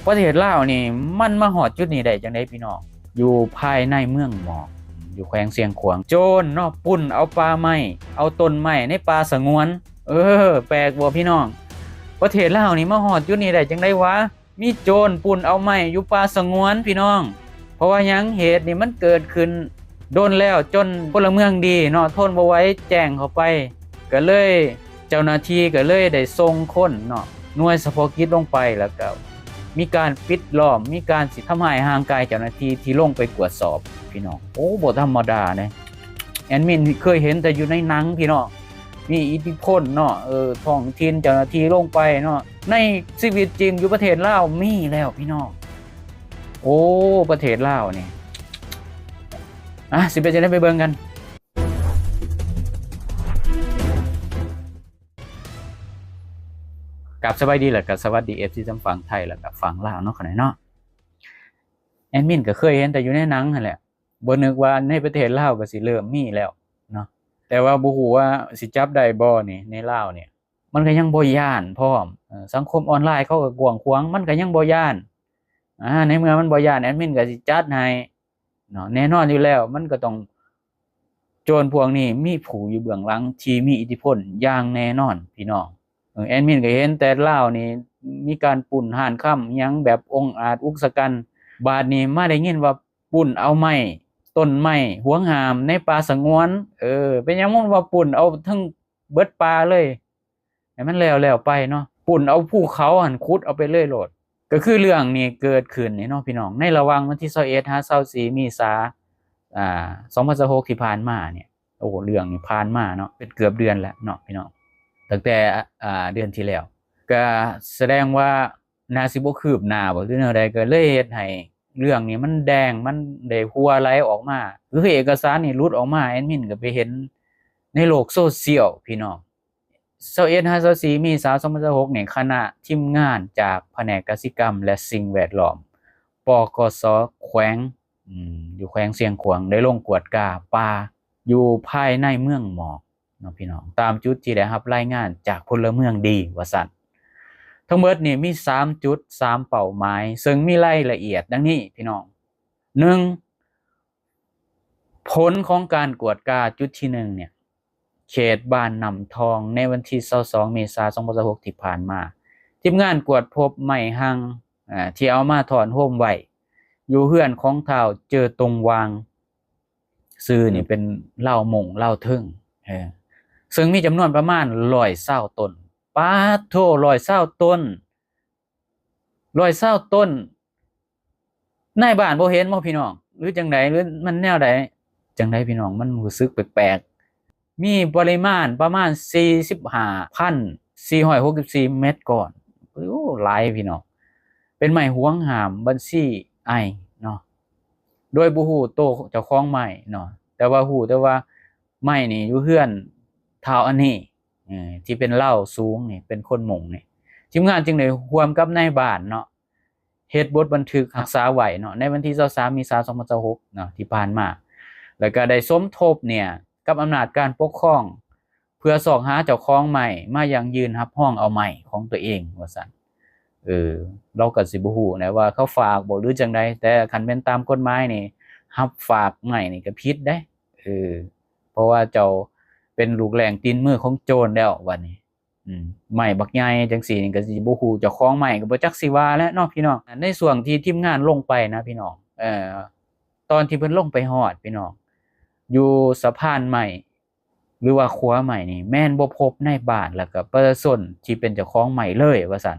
ประเทศลาวนี่มันมาฮอดจุดนี้ได้จังได๋พี่น้องอยู่ภายในเมืองหมอกอยู่แขวงเสียงขวางโจรเนาะปุ้นเอาป่าไม้เอาต้นไม้ในป่าสงวนแปลกบ่พี่น้องประเทศลาวนี่มาฮอดจุดนี้ได้จังได๋วะมีโจรปุ้นเอาไม้อยู่ป่าสงวนพี่น้องเพราะว่าหยังเหตุนี่มันเกิดขึ้นโดนแล้วจนพลเมืองดีเนาะทนบ่ไหวแจ้งเข้าไปก็เลยเจ้าหน้าที่ก็เลยได้ส่งคนเนาะหน่วยเฉพาะกิจลงไปแล้วก็มีการปิดล้อมมีการสิทำให้ห่างไกลเจ้าหน้าที่ที่ลงไปตรวจสอบพี่น้องโอ้บ่ธรรมดาเด้แอดมินเคยเห็นแต่อยู่ในหนังพี่น้องมีอิทธิพลเนาะท้องถิ่นเจ้าหน้าที่ลงไปเนาะในชีวิตจริงอยู่ประเทศลาวมีแล้วพี่น้องโอ้ประเทศลาวนี่สิไปจะได้ไปเบิ่งกันกับสบายดีแหละกับสวัสดีFCทั้งฝั่งไทยแล้วกับฝั่งลาวเนาะขนาดเนาะแอดมินก็เคยเห็นแต่อยู่ในหนังนั่นแหละบ่นึกว่าในประเทศลาวก็สิเริ่มมีแล้วเนาะแต่ว่าบ่ฮู้ว่าสิจับได้บ่นี่ในลาวเนี่ยมันก็ยังบ่ย้านพร้อมสังคมออนไลน์เขาก็กว้างขวางมันก็ยังบ่ย้านในเมื่อมันบ่ย้านแอดมินก็สิจัดให้เนาะแน่นอนอยู่แล้วมันก็ต้องโจรพวกนี้มีผู้อยู่เบื้องหลังที่มีอิทธิพลอย่างแน่นอนพี่น้องแอดมินก็เห็นแต่ลาวนี่มีการปุ่นห่านค่ำหยังแบบองอาจอุกชะกันบาดนี้มาได้ยินว่าปุ่นเอาไม้ต้นไม้หวงหามในป่าสงวนเป็นหยังมันว่าปุ่นเอาทั้งเบิดป่าเลยให้มันแล้วไปเนาะปุ่นเอาภูเขาหั่นขุดเอาไปเลยโลดก็คือเรื่องนี้เกิดขึ้นนี่เนาะพี่น้องในระหว่างวันที่21 24 เมษายน2026ที่ผ่านมาเนี่ยโอ้เรื่องนี้ผ่านมาเนาะเป็นเกือบเดือนแล้วเนาะพี่น้องตั้งแต่เดือนที่แล้วก็แสดงว่าน่าสิบ่คืบหน้าบ่หรือแนวใดก็เลยเฮ็ดให้เรื่องนี้มันแดงมันได้หัวไหลออกมาคือเอกสารนี่หลุดออกมาแอดมินก็ไปเห็นในโลกโซเชียลพี่น้อง21-24 เมษายน 2026เนี่ยคณะทีมงานจากแผนกกสิกรรมและสิ่งแวดล้อมปกส.แขวงอยู่แขวงเสียงขวางได้ลงกวดกาป่าอยู่ภายในเมืองหมอกเนาะพี่น้องตามจุดที่ได้รับรายงานจากพลเมืองดีว่าซั่นทั้งหมดนี่มี3จุด3เป้าหมายซึ่งมีรายละเอียดดังนี้พี่น้อง1ผลของการกวดกาจุดที่1เนี่ยเขตบ้านนำทองในวันที่22 เมษายน 2026ที่ผ่านมาทีมงานกวดพบไม้หังที่เอามาถอนโฮมไว้อยู่เฮือนของเฒ่าเจอตรงวางซื่อนี่เป็นเหล้าหม่งเหล้าทึ่งซึ่งมีจำนวนประมาณ120ต้นปาโธ120ต้น120ต้นนายบ้านบ่เห็นบ่พี่น้องหรือจังไดหรือมันแนวใดจังไดพี่น้องมันรู้สึกแปลกๆมีปริมาณประมาณ 45,464 เม็ดก่อนโอ้หลายพี่น้องเป็นไม้หวงหามบัญชีไอเนาะโดยบ่ฮู้โตเจ้าของไม้เนาะแต่ว่าฮู้แต่ว่าไม้นี่อยู่เฮือนเฒ่าอันนี้ที่เป็นเหล้าสูงนี่เป็นคนหม่งนี่ทีมงานจึงได้ร่วมกับนายบ้านเนาะเฮ็ดบทบันทึกรักษาไว้เนาะในวันที่23 เมษายน 2026เนาะที่ผ่านมาแล้วก็ได้สมทบเนี่ยกับอำนาจการปกครองเพื่อสอกหาเจ้าของใหม่มายังยืนรับรองเอาใหม่ของตัวเองว่าซั่นเราก็สิบ่ฮู้นะว่าเขาฝากบ่หรือจังไดแต่คันแม่นตามกฎหมายนี่รับฝากใหม่นี่ก็ผิดเด้เพราะว่าเจ้าเป็นลูกแหล่งตีนมือของโจรแล้วบัดนี้ไม้บักใหญ่จังซี่นี่ก็สิบ่ฮู้เจ้าของไม้ก็บ่จักสิว่าแล้วเนาะพี่น้องในส่วนที่ทีมงานลงไปนะพี่น้องตอนที่เพิ่นลงไปฮอดพี่น้องอยู่สะพานไม้หรือว่าขัวไม้นี่แม่นบ่พบในบ้านแล้วก็ประชาชนที่เป็นเจ้าของไม้เลยว่าซั่น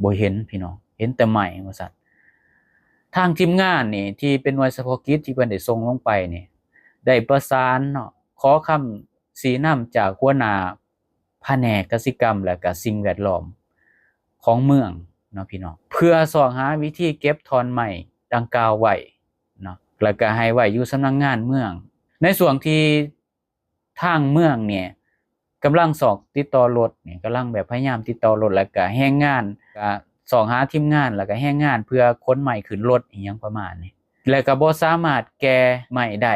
บ่เห็นพี่น้องเห็นแต่ไม้ว่าซั่นทางทีมงานนี่ที่เป็นหน่วยเฉพาะกิจที่เพิ่นได้ส่งลงไปนี่ได้ประสานเนาะขอคำสีน้ำจากหัวหน้าแผนกกสิกรรมและก็สิ่งแวดล้อมของเมืองเนาะพี่น้องเพื่อสอบหาวิธีเก็บถอนไม้ดังกล่าวไว้เนาะแล้วก็ให้ไว้อยู่สำนักงานเมืองในส่วนที่ทางเมืองเนี่ยกำลังสอกติดต่อรถนี่กำลังแบบพยายามติดต่อรถแล้วก็แรงงานก็สอกหาทีมงานแล้วก็แรงงานเพื่อขนไม้ขึ้นรถอีหยังประมาณนี้แล้วก็บ่สามารถแก้ไม้ได้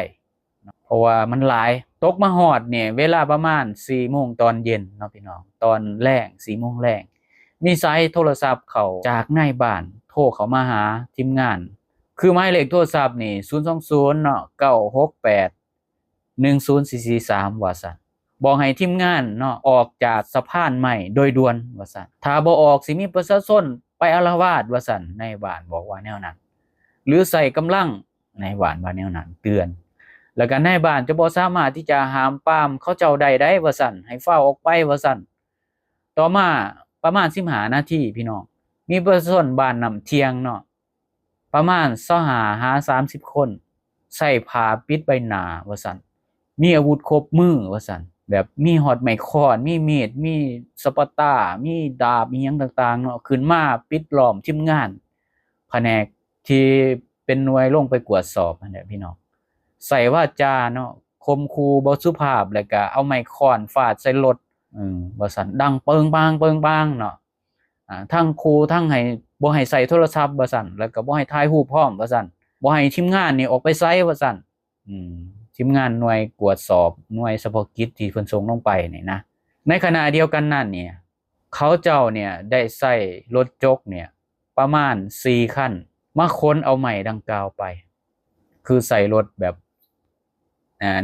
เพราะว่ามันหลายตกมาฮอดเนี่ยเวลาประมาณ 4 โมงตอนเย็นเนาะพี่น้องตอนแลง 4 โมงแลง มีสายโทรศัพท์เข้าจากในบ้านโทรเข้ามาหาทีมงานคือหมายเลขโทรศัพท์นี่020เนาะ968 10443ว่าซั่นบอกให้ทีมงานเนาะออกจากสะพานใหม่โดยด่วนว่าซั่นถ้าบ่ออกสิมีประชาชนไปอาละวาดว่าซั่นในบ้านบอกว่าแนวนั้นหรือใส่กำลังในบ้านว่าแนวนั้นเตือนแล้วก็ในบ้านจะบ่สามารถที่จะห้ามปรามเขาเจ้าใดได้ว่าซั่นให้เฝ้าออกไปว่าซั่นต่อมาประมาณ15นาทีพี่น้องมีประชาชนบ้านน้ำเที่ยงเนาะประมาณ25-30คนใส่ผ้าปิดใบหน้าว่าซั่นมีอาวุธครบมือว่าซั่นแบบมีฮอดไม้ค้อนมีมีดมีสปาต้ามีดาบอีหยังต่างๆเนาะขึ้นมาปิดล้อมทีมงานแผนกที่เป็นหน่วยลงไปกวดสอบนั่นแหละพี่น้องใส่วาจาเนาะคมคูบ่สุภาพแล้วก็เอาไม้ค้อนฟาดใส่รถว่าซั่นดังเปิงปางเนาะทั้งครูทั้งให้บ่ให้ใส่โทรศัพท์ว่าซั่นแล้วก็บ่ให้ถ่ายรูปพร้อมว่าซั่นบ่ให้ทีมงานนี่ออกไปไสว่าซั่นทีมงานหน่วยกวดสอบหน่วยเฉพาะกิจที่เพิ่นส่งลงไปนี่นะในขณะเดียวกันนั่นเนี่ยเขาเจ้าเนี่ยได้ใช้รถจกเนี่ยประมาณ4คันมาค้นเอาไม้ดังกล่าวไปคือใส่รถแบบ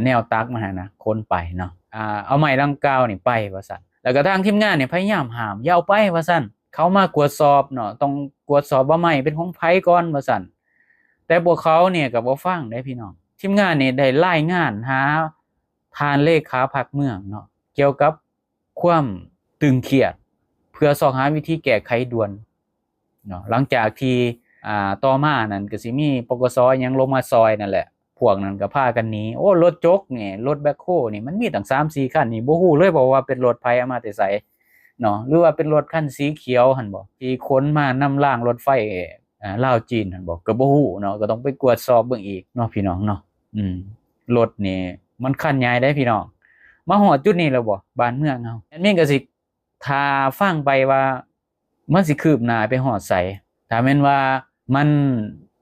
แนวตักมานะค้นไปเนาะเอาไม้ดังกล่าวนี่ไปว่าซั่นแล้วก็ทางทีมงานเนี่ยพยายามห้ามอย่าเอาไปว่าซั่นเขามากวดสอบเนาะต้องกวดสอบว่าไม้เป็นของไผก่อนว่าซั่นแต่พวกเขาเนี่ยก็บ่ฟังได้พี่น้องทีมงานนี่ได้รายงานหาท่านเลขาพรรคเมืองเนาะเกี่ยวกับความตึงเครียดเพื่อสอบหาวิธีแก้ไขด่วนเนาะหลังจากที่ต่อมานั่นก็สิมีปกส.หยังลงมาซอยนั่นแหละพวกนั้นก็พากันหนีโอ้รถจกนี่รถแบ็คโฮนี่มันมีตั้ง 3-4 คันนี่บ่ฮู้เลยว่าเป็นรถไผเอามาแต่ไสเนาะหรือว่าเป็นรถคันสีเขียวหั่นบ่ที่ขนมานำรางรถไฟลาวจีนหั่นบ่ก็บ่ฮู้เนาะก็ต้องไปตรวจสอบเบิ่งอีกเนาะพี่น้องเนาะรถนี่มันคันใหญ่ได้พี่น้องมาฮอดจุดนี้แล้วบ่บ้านเมืองเฮาแอดมินก็สิถ้าฟังไปว่ามันสิคืบหน้าไปฮอดไสถ้าแม่นว่ามัน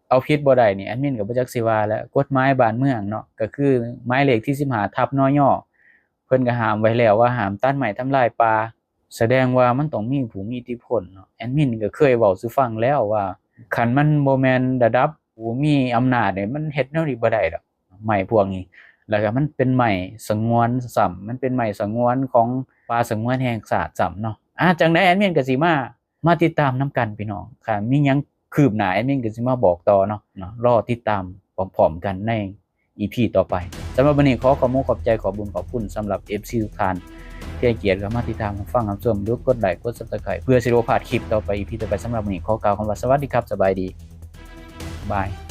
เอาผิดบ่ได้นี่แอดมินก็บ่จักสิว่าแล้วกฎหมายบ้านเมืองเนาะก็คือหมายเลขที่15/นย.เพิ่นก็ห้ามไว้แล้วว่าห้ามตัดไม้ทำลายป่าแสดงว่ามันต้องมีผู้มีอิทธิพลเนาะแอดมินก็เคยเว้าสู่ฟังแล้วว่าคันมันบ่แม่นระดับผู้มีอำนาจนี่มันเฮ็ดแนวนี้บ่ได้ดอกไม้พวกนี้แล้วก็มันเป็นไม้สงวนซ้ำมันเป็นไม้สงวนของป่าสงวนแห่งชาติซ้ำเนาะจังได๋แอดมินก็สิมาติดตามนำกันพี่น้องค่ะมีหยังคืบหน้าแอดมินก็สิมาบอกต่อเนาะรอติดตามพร้อมๆกันใน EP ต่อไปสำหรับวันนี้ขอมุณขอบใจขอบุญขอบคุณสำหรับ FC ทุกท่านที่ให้เกียรติเข้ามาติดตามฟังรับชมดูกดไลค์กด Subscribe เพื่อสิบ่พลาดคลิปต่อไป EP ต่อไปสำหรับวันนี้ขอกล่าวคำว่าสวัสดีครับสบายดีบาย